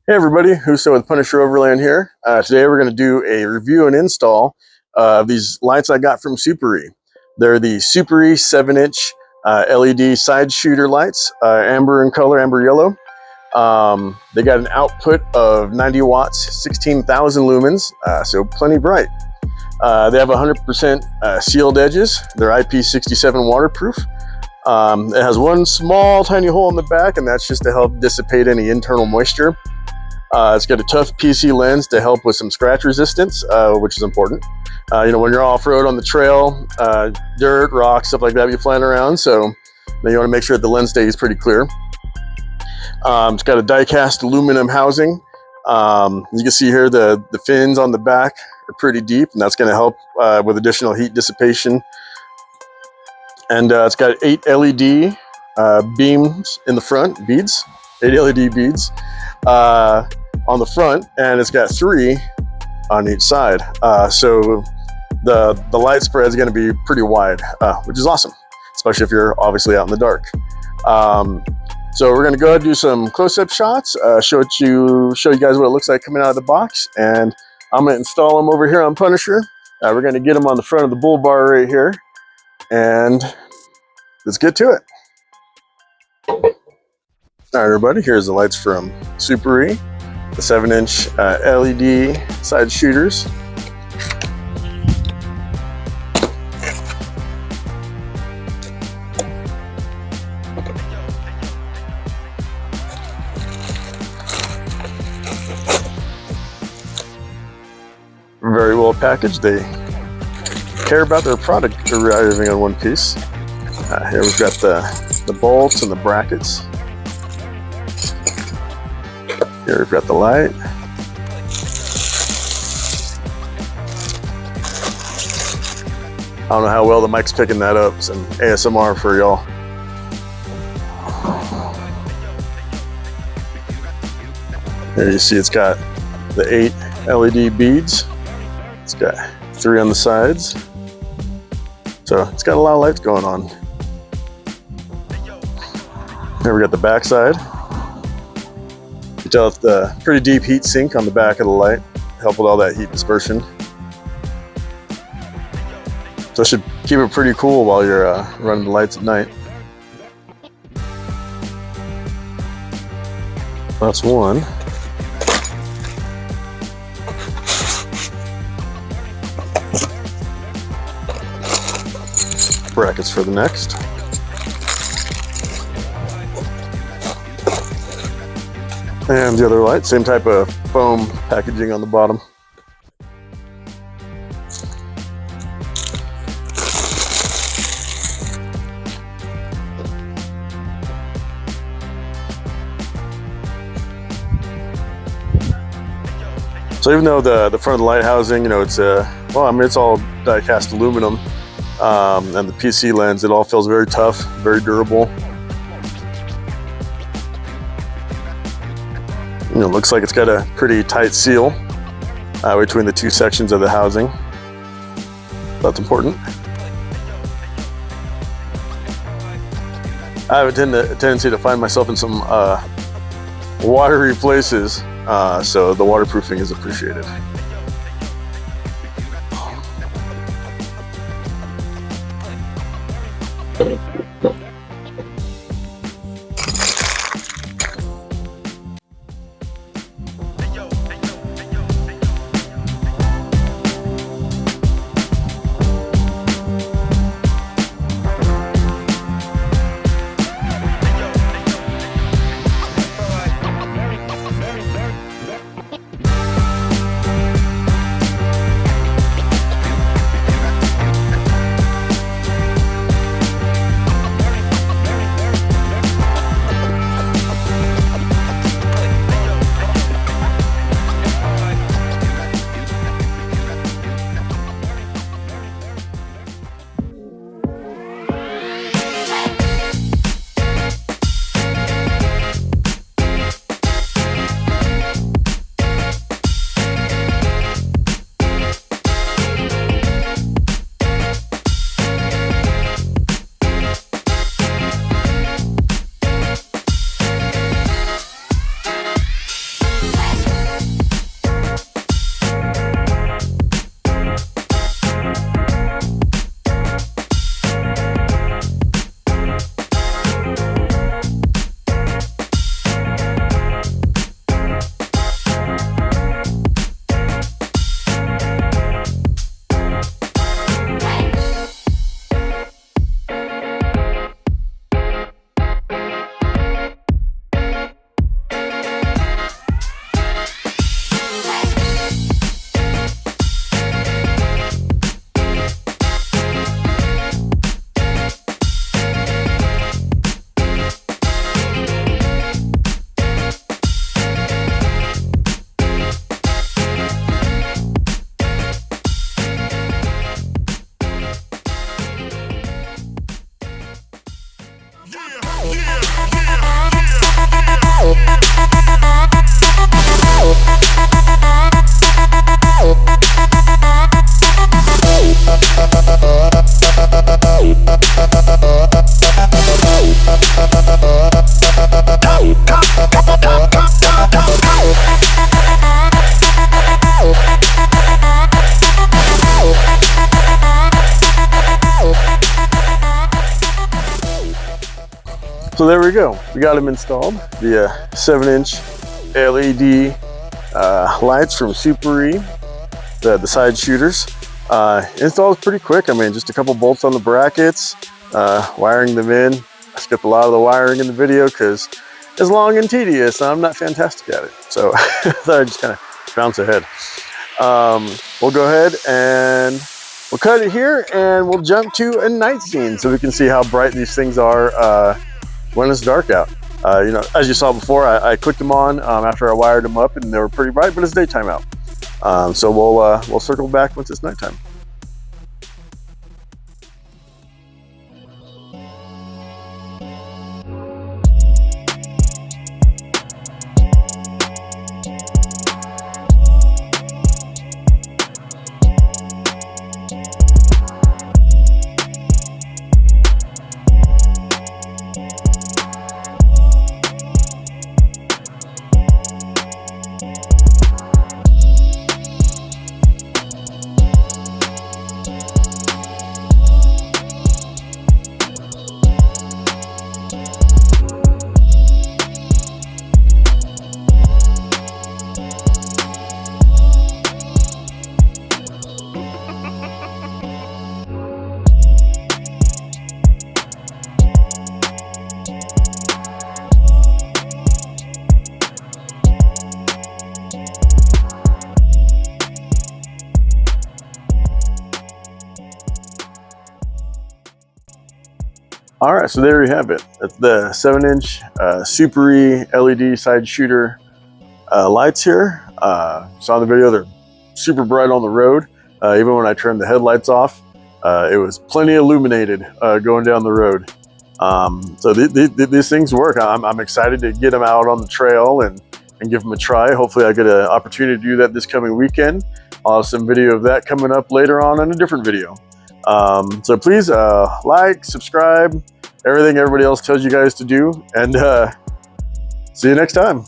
Hey everybody, Huso with Punisher Overland here. Today we're going to do a review and install of these lights I got from Suparee. They're the Suparee 7-inch LED side shooter lights, amber in color, amber yellow. They got an output of 90 watts, 16,000 lumens, so plenty bright. They have 100% sealed edges. They're IP67 waterproof. It has one small tiny hole in the back, and that's just to help dissipate any internal moisture. It's got a tough PC lens to help with some scratch resistance, which is important. When you're off-road on the trail, dirt, rocks, stuff like that, you're flying around, so then you want to make sure that the lens stays pretty clear. It's got a die-cast aluminum housing. You can see here the fins on the back are pretty deep, and that's going to help with additional heat dissipation. And it's got 8 LED beams in the front, beads, 8 LED beads. On the front, and it's got 3 on each side, so the light spread is going to be pretty wide, which is awesome, especially if you're obviously out in the dark. So we're going to go ahead and do some close-up shots, show you guys what it looks like coming out of the box, and I'm going to install them over here on Punisher. We're going to get them on the front of the bull bar right here, and let's get to it. All right, everybody, here's the lights from Suparee. The 7-inch LED side shooters. Very well packaged. They care about their product arriving in one piece. Here we've got the bolts and the brackets. Here we've got the light. I don't know how well the mic's picking that up. Some ASMR for y'all. There you see it's got the 8 LED beads. It's got 3 on the sides. So it's got a lot of lights going on. Here we got the back side. You tell it's the pretty deep heat sink on the back of the light, help with all that heat dispersion. So it should keep it pretty cool while you're running the lights at night. That's one. Brackets for the next. And the other light, same type of foam packaging on the bottom. So even though the front of the light housing, it's it's all die-cast aluminum, and the PC lens, it all feels very tough, very durable. It looks like it's got a pretty tight seal between the 2 sections of the housing. That's important. I have a tendency to find myself in some watery places, so the waterproofing is appreciated. So there we go. We got them installed. The 7-inch LED lights from Suparee, the side shooters. Install is pretty quick. I mean, just a couple bolts on the brackets, wiring them in. I skipped a lot of the wiring in the video because it's long and tedious, and I'm not fantastic at it. So I thought I'd just kind of bounce ahead. We'll go ahead and we'll cut it here, and we'll jump to a night scene so we can see how bright these things are when it's dark out. You know, as you saw before, I clicked them on after I wired them up, and they were pretty bright, but it's daytime out. So we'll circle back once it's nighttime. All right, so there you have it. That's the 7-inch Suparee LED side shooter lights here. Saw the video, they're super bright on the road. Even when I turned the headlights off, it was plenty illuminated going down the road. So these things work. I'm excited to get them out on the trail and give them a try. Hopefully I get an opportunity to do that this coming weekend. I'll have some video of that coming up later on in a different video. So please like, subscribe, everything everybody else tells you guys to do, and see you next time.